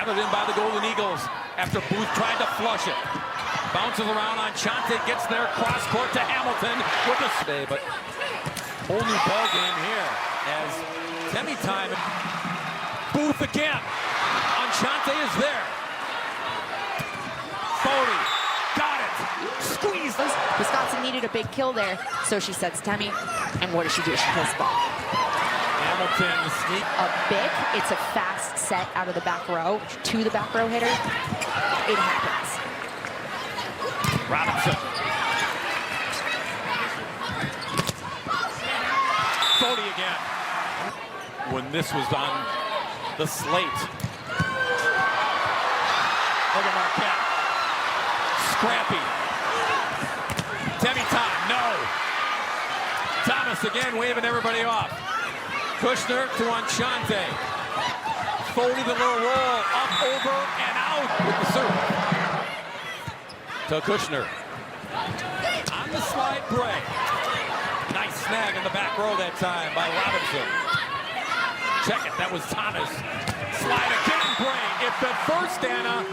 Gathered in by the Golden Eagles after Booth tried to flush it. Bounces around on Chante, gets there, cross court to Hamilton with a stay, but whole new ball game here as semi-time. Booth again. Chante is there. 40. Got it. Squeeze. Wisconsin needed a big kill there, so she sets Temi. And what does she do? She kills the ball. Hamilton sneak. A big. It's a fast set out of the back row to the back row hitter. It happens. Robinson. 40 again. When this was on the slate. Look at Marquette. Scrappy. Temi time. No. Thomas again waving everybody off. Kushner to Enchante. Foley the little roll. Up, over, and out with the serve. To Kushner. On the slide break. Nice snag in the back row that time by Robinson. Check it. That was Thomas. Slide again, Bray. If at first, Anna.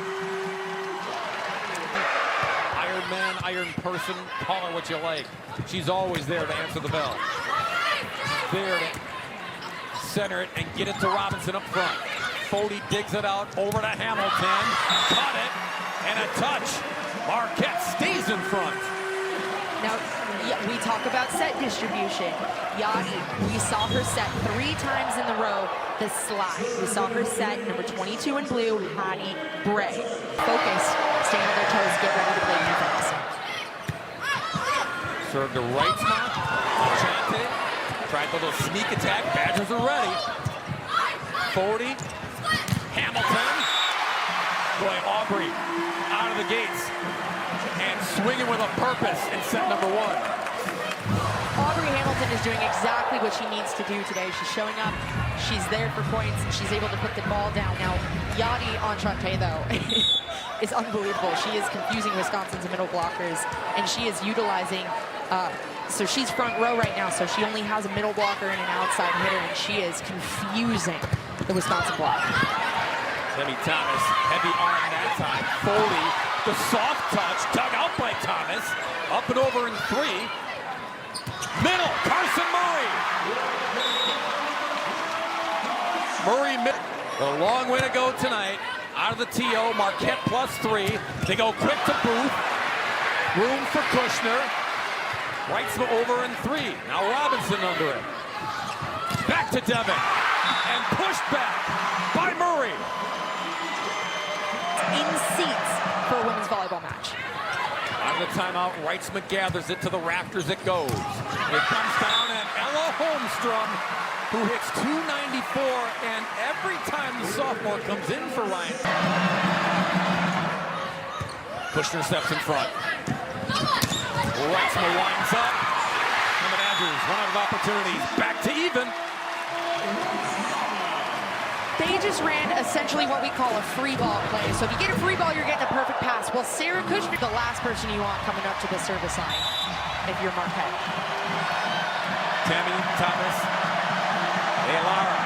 Iron man, iron person, call her what you like. She's always there to answer the bell. There to center it and get it to Robinson up front. Fody digs it out over to Hamilton. Cut it, and a touch. Marquette stays in front. Now, we talk about set distribution. Yadi, we saw her set 3 times in the row. The slide. We saw her set number 22 in blue, Hattie Bray. Focused, staying on their toes, get ready to play defense. Serve to Reitzma. Chante. Tried the little sneak attack. Badgers are ready. 40. Hamilton. Boy, Aubrey out of the gates. And swinging with a purpose in set number 1. Aubrey Hamilton is doing exactly what she needs to do today. She's showing up, she's there for points, and she's able to put the ball down. Now, Yadi Enchante, though, is unbelievable. She is confusing Wisconsin's middle blockers, and she is utilizing, so she's front row right now, so she only has a middle blocker and an outside hitter, and she is confusing the Wisconsin block. Temi Thomas, heavy arm that time. Foley, the soft touch, dug out by Thomas. Up and over in 3. Middle, Carson Murray. A long way to go tonight. Out of the TO, Marquette +3. They go quick to Booth. Room for Kushner. Reitzma over in 3. Now Robinson under it. Back to Devin. And pushed back by Murray. In seats for a women's volleyball match. Out of the timeout, Reitzma gathers it to the rafters. It goes. It comes down, and Ella Holmstrom, who hits 294, and every time the sophomore comes in for Ryan. Kushner steps in front. Reitzma winds up. And the Badgers run out of opportunities. Back to even. They just ran essentially what we call a free ball play. So if you get a free ball, you're getting a perfect pass. Well, Sarah Kushner, the last person you want coming up to the service line if you're Marquette. Temi Thomas. Hey, Lara.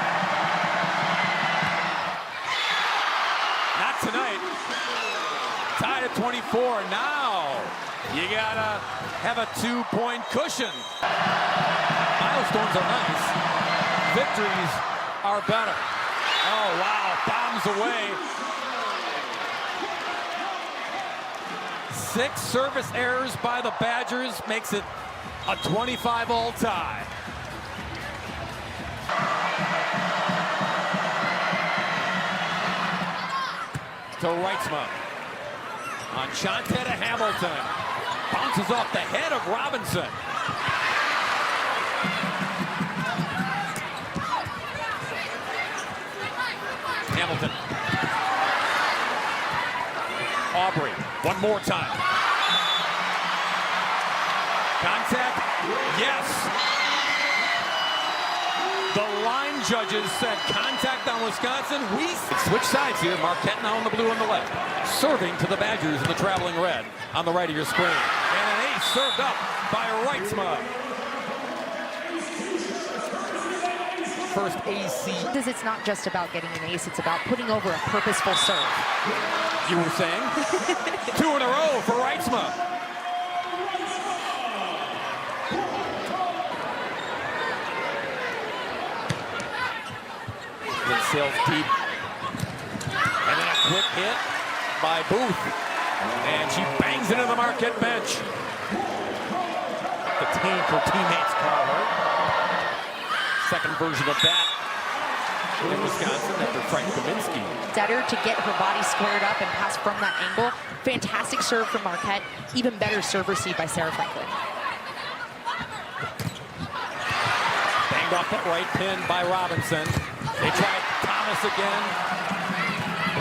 Not tonight. Tied at 24. Now you gotta have a 2-point cushion. Milestones are nice. Victories are better. Oh, wow, bombs away. 6 service errors by the Badgers makes it a 25-all tie. To Reitzma. Enchante to Hamilton. Bounces off the head of Robinson. Hamilton. Aubrey, one more time. Contact, yes. The line judges said contact on Wisconsin. We switch sides here. Marquette now in the blue on the left. Serving to the Badgers in the traveling red on the right of your screen. And an ace served up by Reitzma. first AC. Because it's not just about getting an ace, it's about putting over a purposeful serve. You were saying? 2 in a row for Reitzma. It sails deep. And then a quick hit by Booth. And she bangs it into the Marquette bench. The team for teammates call her. Second version of that in Wisconsin after Frank Kaminsky. Better to get her body squared up and pass from that angle. Fantastic serve from Marquette. Even better serve receive by Sarah Franklin. Banged off that right pin by Robinson. They tried Thomas again.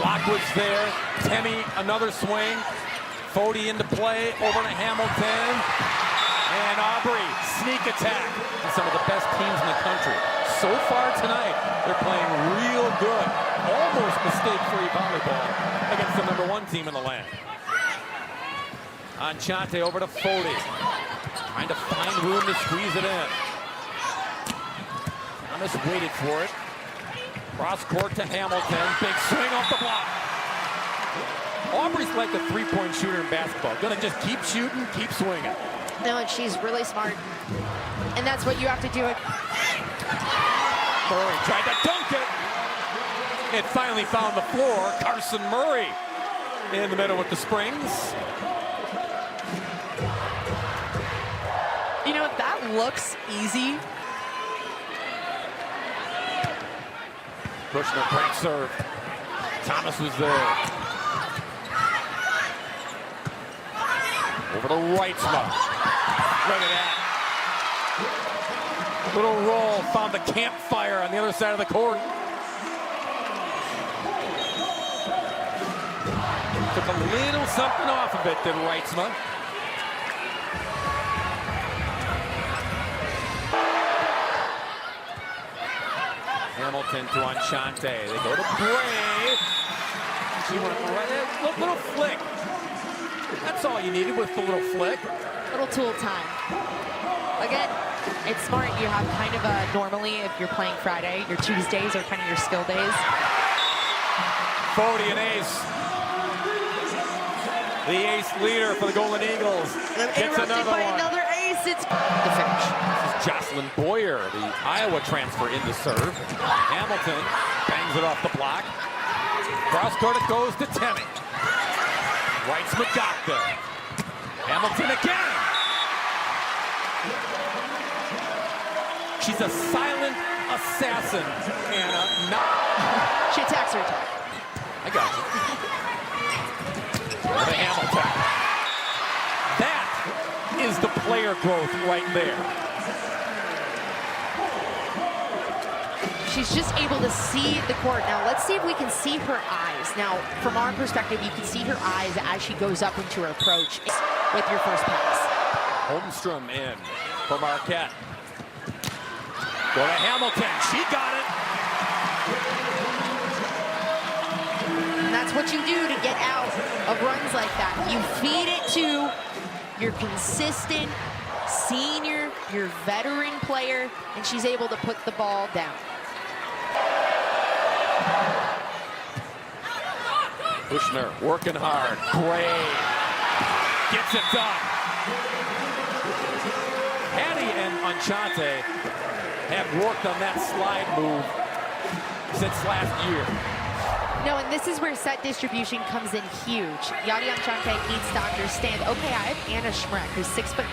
Block was there. Temi, another swing. Fody into play, over to Hamilton. And Aubrey, sneak attack. Some of the best teams in the country. So far tonight, they're playing real good. Almost mistake-free volleyball against the #1 team in the land. Enchante over to Fody. Trying to find room to squeeze it in. Thomas waited for it. Cross court to Hamilton. Big swing off the block. Aubrey's like a three-point shooter in basketball. Gonna just keep shooting, keep swinging. No, and she's really smart. And that's what you have to do. Murray tried to dunk it. It finally found the floor. Carson Murray in the middle with the springs. You know, that looks easy. Kushner, great serve. Thomas was there. Over to Reitzma. Look at that. Little roll, found the campfire on the other side of the court. Took a little something off of it, did Reitzma. Hamilton to Enchante. They go to Bray. She went right there. Little flick. That's all you needed with the little flick. Little tool time. Again, it's smart. You have kind of a, normally if you're playing Friday, your Tuesdays are kind of your skill days. Fody, an ace. The ace leader for the Golden Eagles. Gets another by one. another ace. It's the finish. This is Jocelyn Boyer, the Iowa transfer into serve. Hamilton bangs it off the block. Cross court it goes to Temi. Reitzma got there. Hamilton again. She's a silent assassin, Anna. She attacks her attack. I got you. The Hamilton. That is the player growth right there. She's just able to see the court. Now, let's see if we can see her eyes. Now, from our perspective, you can see her eyes as she goes up into her approach with your first pass. Holmstrom in for Marquette. Go to Hamilton. She got it. And that's what you do to get out of runs like that. You feed it to your consistent senior, your veteran player, and she's able to put the ball down. Kushner working hard. Gray gets it done. Hattie and Enchante have worked on that slide move since last year. No, and this is where set distribution comes in huge. Yadi Enchante needs to understand, okay, I have Anna Schmreck, who's 6'9",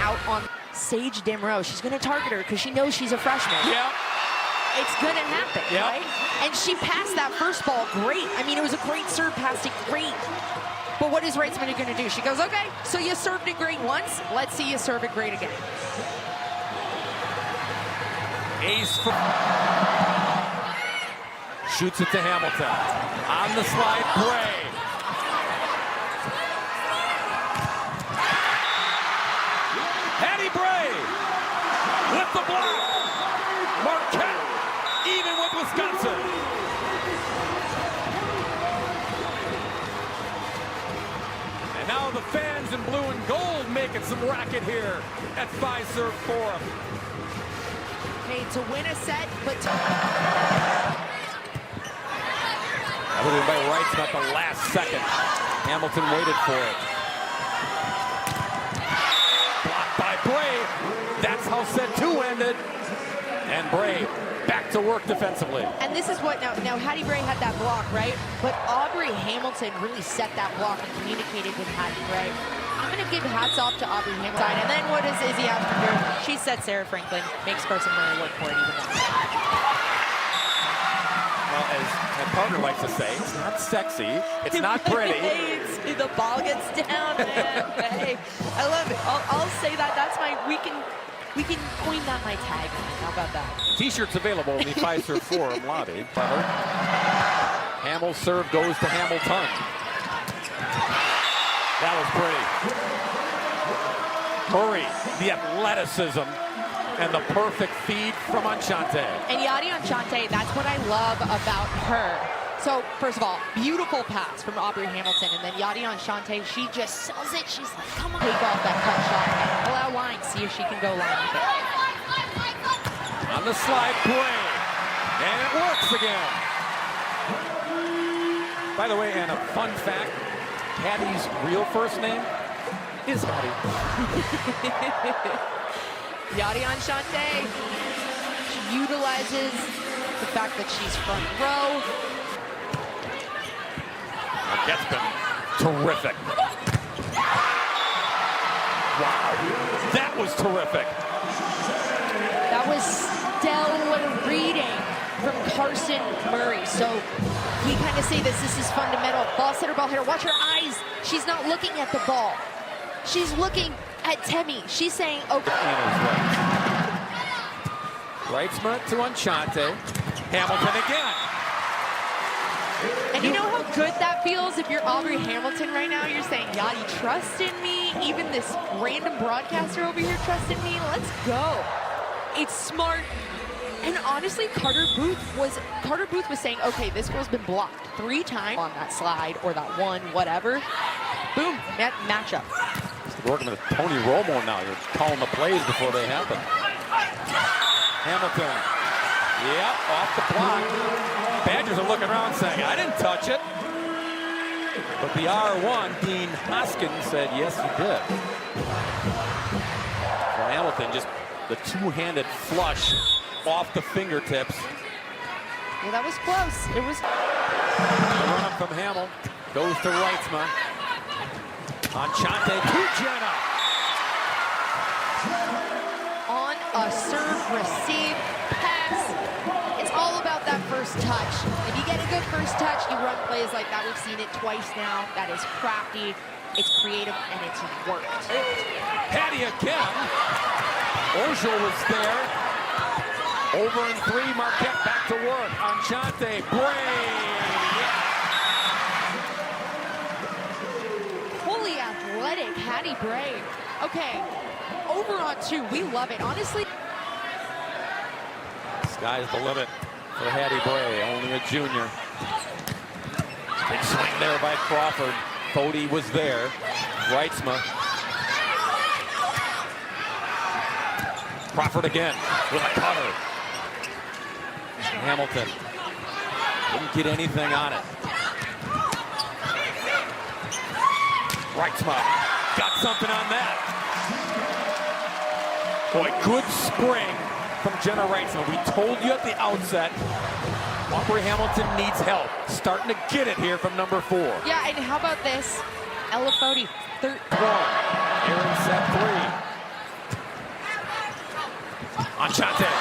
out on Sage Dimrow. She's going to target her because she knows she's a freshman. Yeah. It's going to happen, right? And she passed that first ball great. I mean, it was a great serve, passed it great. But what is Reitzman going to do? She goes, okay, so you served it great once. Let's see you serve it great again. Ace for... Shoots it to Hamilton. On the slide, Bray. Hattie Bray with the block. Marquette even with Wisconsin. And now the fans in blue and gold making some racket here at Fiserv Forum. way to win a set, but everything by Wright's at the last second. Hamilton waited for it. Blocked by Bray. That's how set 2 ended. And Bray back to work defensively. And this is what, now Hattie Bray had that block, right? But Aubrey Hamilton really set that block and communicated with Hattie Bray. I'm going to give hats off to Aubrey Hamilton. And then what does Izzy have to do? She set Sarah Franklin, makes Carson Murray work for it even more. Well, as my partner likes to say, it's not sexy, it's not pretty. The ball gets down, man. Hey, I love it. I'll say that. That's my, we can coin that my tagline. How about that? T-shirts available in the Fiserv Forum lobby. Clever. Hamill's serve goes to Hamilton. That was pretty. Murray, the athleticism and the perfect feed from Enchante. And Yadi Enchante, that's what I love about her. So, first of all, beautiful pass from Aubrey Hamilton, and then Yadi Enchante, she just sells it. She's like, come on, take off that cut shot. Allow line, see if she can go line with it. On the slide, Bray. And it works again. By the way, and a fun fact, Hattie's real first name is Hattie. Yadi Enchante, she utilizes the fact that she's front row. Marquette's been terrific. Wow, that was terrific. That was stellar reading from Carson Murray. So we kind of say this is fundamental. Ball setter, ball hitter. Watch her eyes. She's not looking at the ball. She's looking at Temi. She's saying, okay. Wrightsma to Enchante. Hamilton again. And you know how good that feels if you're Aubrey Hamilton right now? You're saying, Yadi, trust in me. Even this random broadcaster over here trust in me. Let's go. It's smart. And honestly, Carter Booth was saying, okay, this girl's been blocked 3 times on that slide or that one, whatever. Boom, that matchup. Working with Tony Romo now. You're calling the plays before they happen. Hamilton. Yep, off the block. Badgers are looking around saying, I didn't touch it. But the R1, Dean Hoskins, said, yes, you did. Well, Hamilton just the two-handed flush off the fingertips. Well, that was close. It was. The run up from Hamill goes to Wrightsma. Enchante to Jenna. On a serve, receive, pass. It's all about that first touch. If you get a good first touch, you run plays like that. We've seen it twice now. That is crafty, it's creative, and it's worked. Hattie again. Ojo was there. Over in 3, Marquette back to work. Enchante, Bray. Fully athletic, Hattie Bray. Okay, over on 2, we love it. Honestly, Sky's the limit for Hattie Bray, only a junior. Big swing there by Crawford. Fody was there. Wrightsma. Crawford again with a cutter. Hamilton didn't get anything on it. Wrightsma got something on that. Boy, good spring from Jenna Wrightsma. We told you at the outset, Aubrey Hamilton needs help. Starting to get it here from number 4. yeah, and how about this? Ella Fody, 1. Here in set 3. Enchante.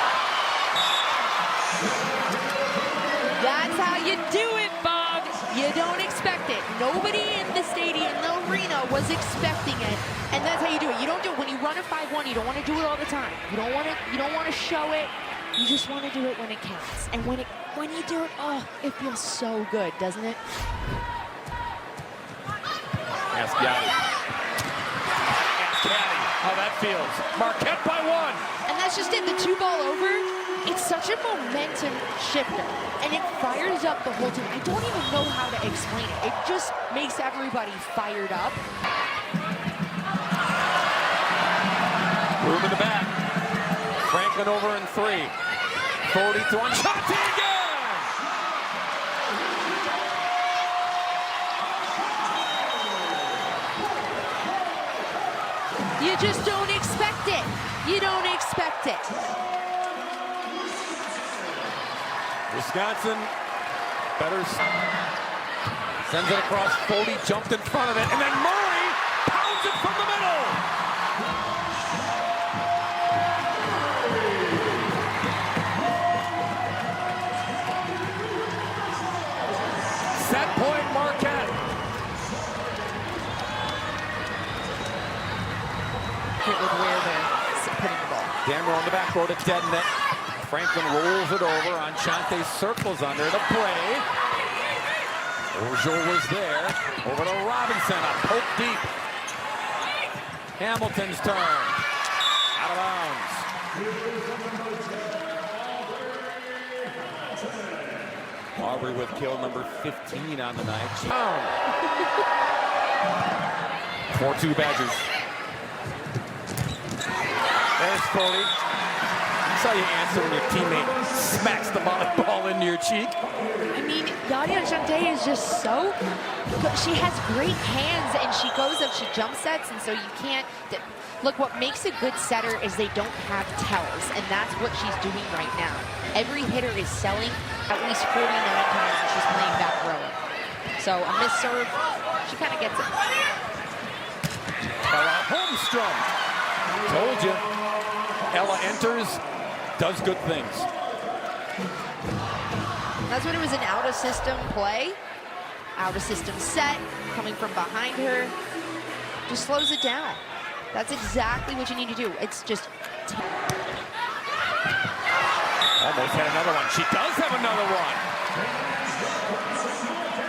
That's how you do it, Bob. You don't expect it. Nobody in the stadium, the arena, was expecting it, and that's how you do it. You don't do it when you run a 5-1. You don't want to do it all the time. You don't want to show it. You just want to do it when it counts. And when you do it, oh, it feels so good, doesn't it? Ask Yadi. Ask Yadi how that feels. Marquette by 1. And that's just it. The 2-ball over, it's such a momentum shifter, and it fires up the whole team. I don't even know how to explain it. It just makes everybody fired up. Move in the back. Franklin over in 3. 40 to Anshante again. You just don't expect it. You don't expect it. Wisconsin better sends it across. 40 jumped in front of it, and then Murray pounds it from the middle. Set point, Marquette. With where they're putting the ball. Dammer on the backboard at dead net. Franklin rolls it over. Anshante circles under the play. Orgeau was there. Over to Robinson. A poke deep. Hamilton's turn. Out of bounds. Aubrey with kill number 15 on the night. 4-2 Badgers. There's 40. That's how you answer when your teammate smacks the volleyball into your cheek. I mean, Yadi Anshante is just so good. She has great hands, and she goes up, she jump sets, and so you can't. Look, what makes a good setter is they don't have tells, and that's what she's doing right now. Every hitter is selling at least 49 times, and she's playing back row. So a miss serve, she kind of gets it. Holmstrom. Told you. Ella enters, does good things. That's when it was an out-of-system play. Out-of-system set, coming from behind her. Just slows it down. That's exactly what you need to do. It's just... Almost had another one. She does have another one.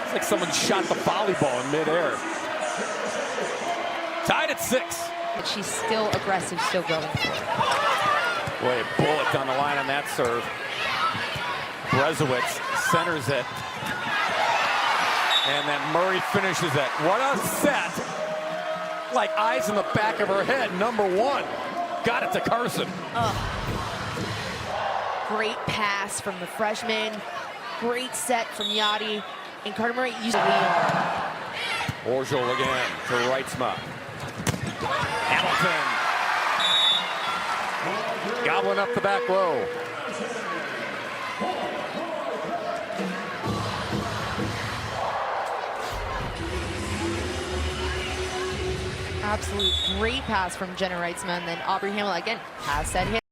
It's like someone shot the volleyball in midair. Tied at 6. But she's still aggressive, still going for it. Boy, a bullet down the line on that serve. Brezowitz centers it. And then Murray finishes it. What a set. Like eyes in the back of her head. Number 1. Got it to Carson. Great pass from the freshman. Great set from Yadi. And Carter Murray used to lead. Orgeau again to Reitzma. Hamilton. Gobbling up the back row. Absolute great pass from Jenna Reitzma, and then Aubrey Hamilton again has that hit.